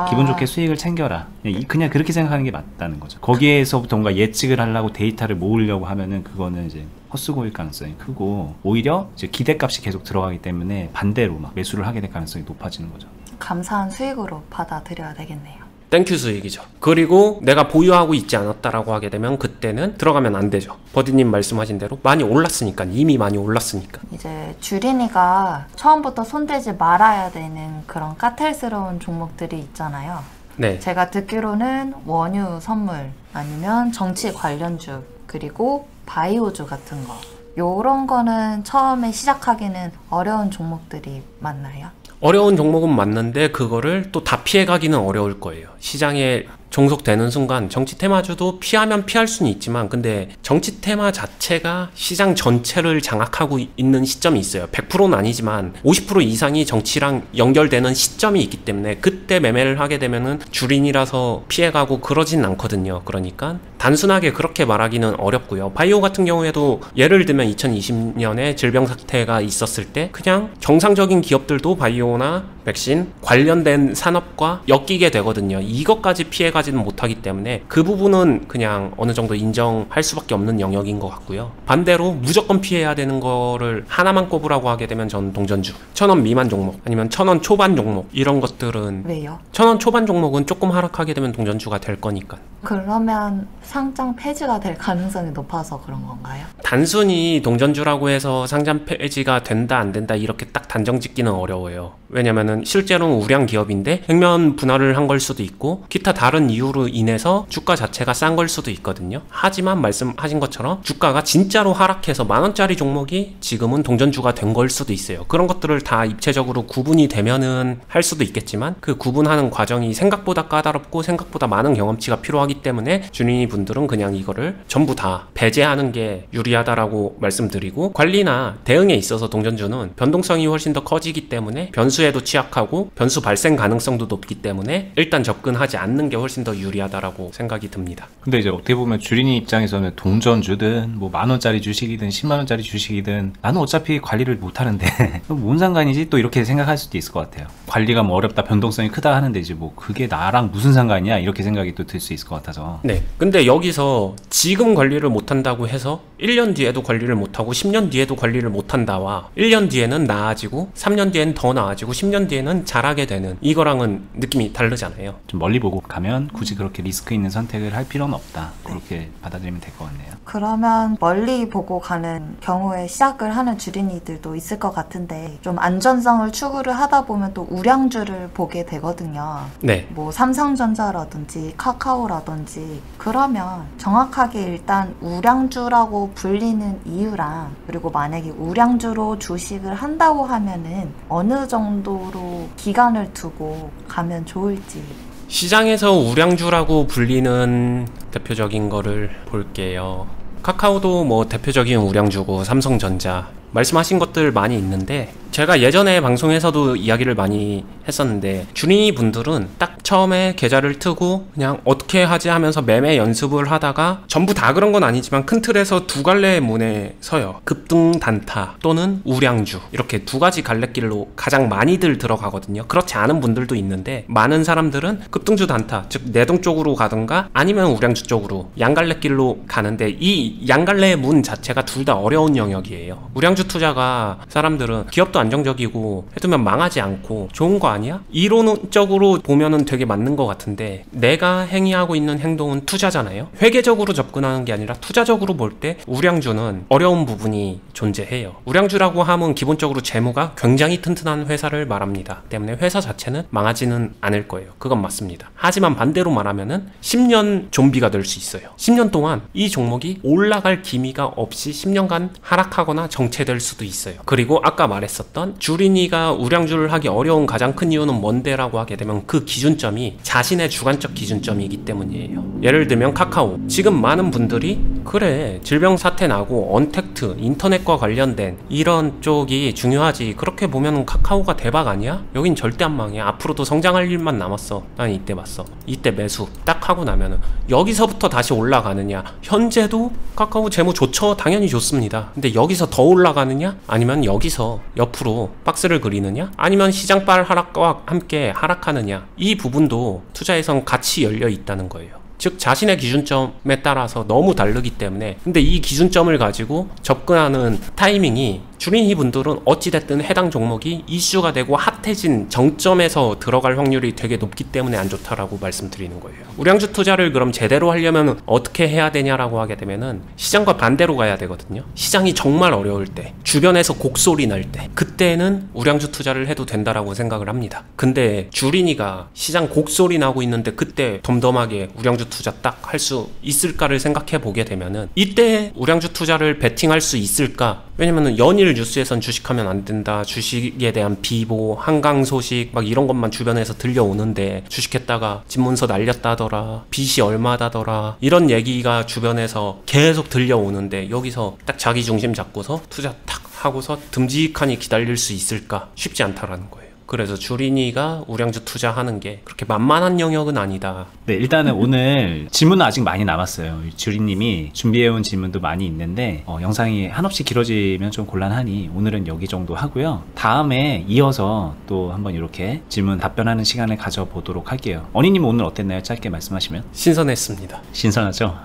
기분 좋게 수익을 챙겨라. 그냥 그렇게 생각하는 게 맞다는 거죠. 거기에서부터 뭔가 예측을 하려고 데이터를 모으려고 하면은 그거는 이제 헛수고일 가능성이 크고, 오히려 이제 기대값이 계속 들어가기 때문에 반대로 막 매수를 하게 될 가능성이 높아지는 거죠. 감사한 수익으로 받아들여야 되겠네요. 땡큐 수익이죠. 그리고 내가 보유하고 있지 않았다라고 하게 되면 그때는 들어가면 안 되죠. 버디님 말씀하신 대로 많이 올랐으니까, 이미 많이 올랐으니까. 이제 주린이가 처음부터 손대지 말아야 되는 그런 까탈스러운 종목들이 있잖아요. 네. 제가 듣기로는 원유 선물, 아니면 정치 관련주, 그리고 바이오주 같은 거, 요런 거는 처음에 시작하기는 어려운 종목들이 맞나요? 어려운 종목은 맞는데 그거를 또 다 피해가기는 어려울 거예요. 시장에 종속되는 순간 정치 테마주도 피하면 피할 수는 있지만, 근데 정치 테마 자체가 시장 전체를 장악하고 있는 시점이 있어요. 100%는 아니지만 50% 이상이 정치랑 연결되는 시점이 있기 때문에 그때 매매를 하게 되면은 주린이라서 피해가고 그러진 않거든요. 그러니까 단순하게 그렇게 말하기는 어렵고요. 바이오 같은 경우에도 예를 들면 2020년에 질병 사태가 있었을 때 그냥 정상적인 기업들도 바이오나 백신 관련된 산업과 엮이게 되거든요. 이것까지 피해가지는 못하기 때문에 그 부분은 그냥 어느 정도 인정할 수밖에 없는 영역인 것 같고요. 반대로 무조건 피해야 되는 거를 하나만 꼽으라고 하게 되면 전 동전주, 1,000원 미만 종목 아니면 1,000원 초반 종목, 이런 것들은. 왜요? 1,000원 초반 종목은 조금 하락하게 되면 동전주가 될 거니까. 그러면 상장 폐지가 될 가능성이 높아서 그런 건가요? 단순히 동전주라고 해서 상장 폐지가 된다 안 된다 이렇게 딱 단정 짓기는 어려워요. 왜냐면은 실제로는 우량 기업인데 액면 분할을 한 걸 수도 있고 기타 다른 이유로 인해서 주가 자체가 싼 걸 수도 있거든요. 하지만 말씀하신 것처럼 주가가 진짜로 하락해서 10,000원짜리 종목이 지금은 동전주가 된 걸 수도 있어요. 그런 것들을 다 입체적으로 구분이 되면은 할 수도 있겠지만 그 구분하는 과정이 생각보다 까다롭고 생각보다 많은 경험치가 필요하기 때문에 주린이 분들은 그냥 이거를 전부 다 배제하는 게 유리하다라고 말씀드리고, 관리나 대응에 있어서 동전주는 변동성이 훨씬 더 커지기 때문에 변수에도 취약하고 시작하고 변수 발생 가능성도 높기 때문에 일단 접근하지 않는 게 훨씬 더 유리하다라고 생각이 듭니다. 근데 이제 어떻게 보면 주린이 입장에서는 동전주든 뭐 10,000원짜리 주식이든 10만원짜리 주식이든 나는 어차피 관리를 못하는데 뭔 상관이지? 또 이렇게 생각할 수도 있을 것 같아요. 관리가 뭐 어렵다, 변동성이 크다 하는데 이제 뭐 그게 나랑 무슨 상관이야? 이렇게 생각이 또 들 수 있을 것 같아서. 네. 근데 여기서 지금 관리를 못한다고 해서 1년 뒤에도 관리를 못하고 10년 뒤에도 관리를 못한다와 1년 뒤에는 나아지고 3년 뒤에는 더 나아지고 10년 뒤에는 잘하게 되는 이거랑은 느낌이 다르잖아요. 좀 멀리 보고 가면 굳이 그렇게 리스크 있는 선택을 할 필요는 없다. 그렇게 받아들이면 될 것 같네요. 그러면 멀리 보고 가는 경우에 시작을 하는 주린이들도 있을 것 같은데 좀 안전성을 추구를 하다 보면 또 우량주를 보게 되거든요. 네. 뭐 삼성전자라든지 카카오라든지. 그러면 정확하게 일단 우량주라고 불리는 이유랑 그리고 만약에 우량주로 주식을 한다고 하면은 어느 정도로 기간을 두고 가면 좋을지. 시장에서 우량주라고 불리는 대표적인 거를 볼게요. 카카오도 뭐 대표적인 우량주고 삼성전자 말씀하신 것들 많이 있는데 제가 예전에 방송에서도 이야기를 많이 했었는데 주린이 분들은 딱 처음에 계좌를 트고 그냥 어떻게 하지 하면서 매매 연습을 하다가 전부 다 그런 건 아니지만 큰 틀에서 두 갈래의 문에 서요. 급등 단타 또는 우량주 이렇게 두 가지 갈래길로 가장 많이들 들어가거든요. 그렇지 않은 분들도 있는데 많은 사람들은 급등주 단타 즉 내동 쪽으로 가든가 아니면 우량주 쪽으로 양갈래길로 가는데 이 양갈래의 문 자체가 둘 다 어려운 영역이에요. 우량주 투자가 사람들은 기업도 안정적이고 해두면 망하지 않고 좋은 거 아니야? 이론적으로 보면은 되게 맞는 것 같은데 내가 행위하고 있는 행동은 투자잖아요. 회계적으로 접근하는 게 아니라 투자적으로 볼 때 우량주는 어려운 부분이 존재해요. 우량주라고 하면 기본적으로 재무가 굉장히 튼튼한 회사를 말합니다. 때문에 회사 자체는 망하지는 않을 거예요. 그건 맞습니다. 하지만 반대로 말하면은 10년 좀비가 될 수 있어요. 10년 동안 이 종목이 올라갈 기미가 없이 10년간 하락하거나 정체될 수도 있어요. 그리고 아까 말했었던 주린이가 우량주를 하기 어려운 가장 큰 이유는 뭔데라고 하게 되면 그 기준점이 자신의 주관적 기준점이기 때문이에요. 예를 들면 카카오. 지금 많은 분들이 그래 질병 사태 나고 언택트 인터넷과 관련된 이런 쪽이 중요하지 그렇게 보면 카카오가 대박 아니야? 여긴 절대 안 망해. 앞으로도 성장할 일만 남았어. 난 이때 봤어. 이때 매수 딱 하고 나면은 여기서부터 다시 올라가느냐? 현재도 카카오 재무 좋죠? 당연히 좋습니다. 근데 여기서 더 올라가느냐? 아니면 여기서 옆으로 박스를 그리느냐? 아니면 시장발 하락과 함께 하락하느냐? 이 부분도 투자에선 같이 열려 있다는 거예요. 즉 자신의 기준점에 따라서 너무 다르기 때문에 근데 이 기준점을 가지고 접근하는 타이밍이 주린이 분들은 어찌됐든 해당 종목이 이슈가 되고 핫해진 정점에서 들어갈 확률이 되게 높기 때문에 안 좋다라고 말씀드리는 거예요. 우량주 투자를 그럼 제대로 하려면 어떻게 해야 되냐라고 하게 되면은 시장과 반대로 가야 되거든요. 시장이 정말 어려울 때 주변에서 곡소리 날 때 그때는 우량주 투자를 해도 된다라고 생각을 합니다. 근데 주린이가 시장 곡소리 나고 있는데 그때 덤덤하게 우량주 투자 딱 할 수 있을까를 생각해 보게 되면은 이때 우량주 투자를 베팅할 수 있을까? 왜냐면은 연일 뉴스에선 주식하면 안 된다. 주식에 대한 비보, 한강 소식 막 이런 것만 주변에서 들려오는데 주식했다가 집문서 날렸다더라. 빚이 얼마다더라. 이런 얘기가 주변에서 계속 들려오는데 여기서 딱 자기 중심 잡고서 투자 탁 하고서 듬직하니 기다릴 수 있을까? 쉽지 않다라는 거예요. 그래서 주린이가 우량주 투자하는 게 그렇게 만만한 영역은 아니다. 네, 일단은 오늘 질문은 아직 많이 남았어요. 주린님이 준비해온 질문도 많이 있는데 영상이 한없이 길어지면 좀 곤란하니 오늘은 여기 정도 하고요. 다음에 이어서 또 한번 이렇게 질문 답변하는 시간을 가져보도록 할게요. 어니님 오늘 어땠나요? 짧게 말씀하시면. 신선했습니다. 신선하죠?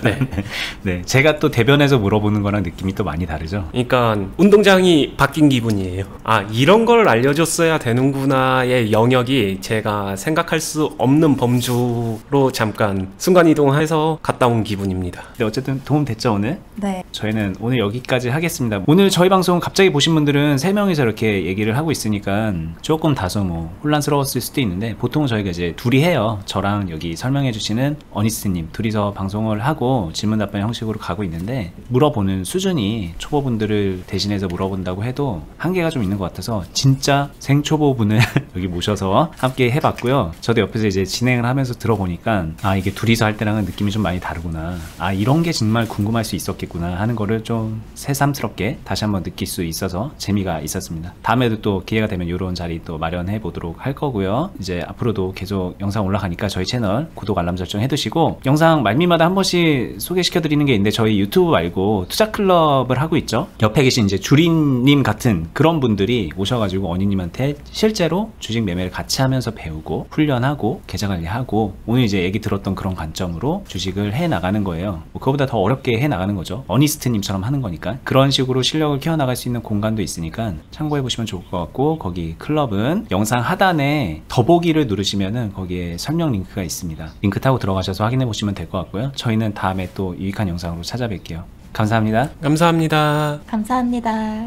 네. 네, 제가 또 대변해서 물어보는 거랑 느낌이 또 많이 다르죠? 그러니까 운동장이 바뀐 기분이에요. 아, 이런 걸 알려줬어야 되는구나의 영역이 제가 생각할 수 없는 범주로 잠깐 순간이동해서 갔다 온 기분입니다. 네, 어쨌든 도움 됐죠 오늘? 네. 저희는 오늘 여기까지 하겠습니다. 오늘 저희 방송 갑자기 보신 분들은 3명이서 이렇게 얘기를 하고 있으니까 조금 다소 뭐 혼란스러웠을 수도 있는데 보통은 저희가 이제 둘이 해요. 저랑 여기 설명해 주시는 어니스트님 둘이서 방송을 하고 질문 답변 형식으로 가고 있는데 물어보는 수준이 초보분들을 대신해서 물어본다고 해도 한계가 좀 있는 것 같아서 진짜 생초 초보분을 여기 모셔서 함께 해봤고요. 저도 옆에서 이제 진행을 하면서 들어보니까 아, 이게 둘이서 할 때랑은 느낌이 좀 많이 다르구나. 아, 이런 게 정말 궁금할 수 있었겠구나 하는 거를 좀 새삼스럽게 다시 한번 느낄 수 있어서 재미가 있었습니다. 다음에도 또 기회가 되면 이런 자리 또 마련해 보도록 할 거고요. 이제 앞으로도 계속 영상 올라가니까 저희 채널 구독 알람 설정 해두시고, 영상 말미마다 한 번씩 소개시켜 드리는 게 있는데 저희 유튜브 말고 투자클럽을 하고 있죠. 옆에 계신 이제 주린님 같은 그런 분들이 오셔가지고 원희님한테 실제로 주식 매매를 같이 하면서 배우고 훈련하고 계좌 관리하고 오늘 이제 얘기 들었던 그런 관점으로 주식을 해 나가는 거예요. 뭐 그거보다 더 어렵게 해 나가는 거죠. 어니스트님처럼 하는 거니까. 그런 식으로 실력을 키워나갈 수 있는 공간도 있으니까 참고해 보시면 좋을 것 같고, 거기 클럽은 영상 하단에 더보기를 누르시면은 거기에 설명 링크가 있습니다. 링크 타고 들어가셔서 확인해 보시면 될 것 같고요. 저희는 다음에 또 유익한 영상으로 찾아뵐게요. 감사합니다. 감사합니다. 감사합니다.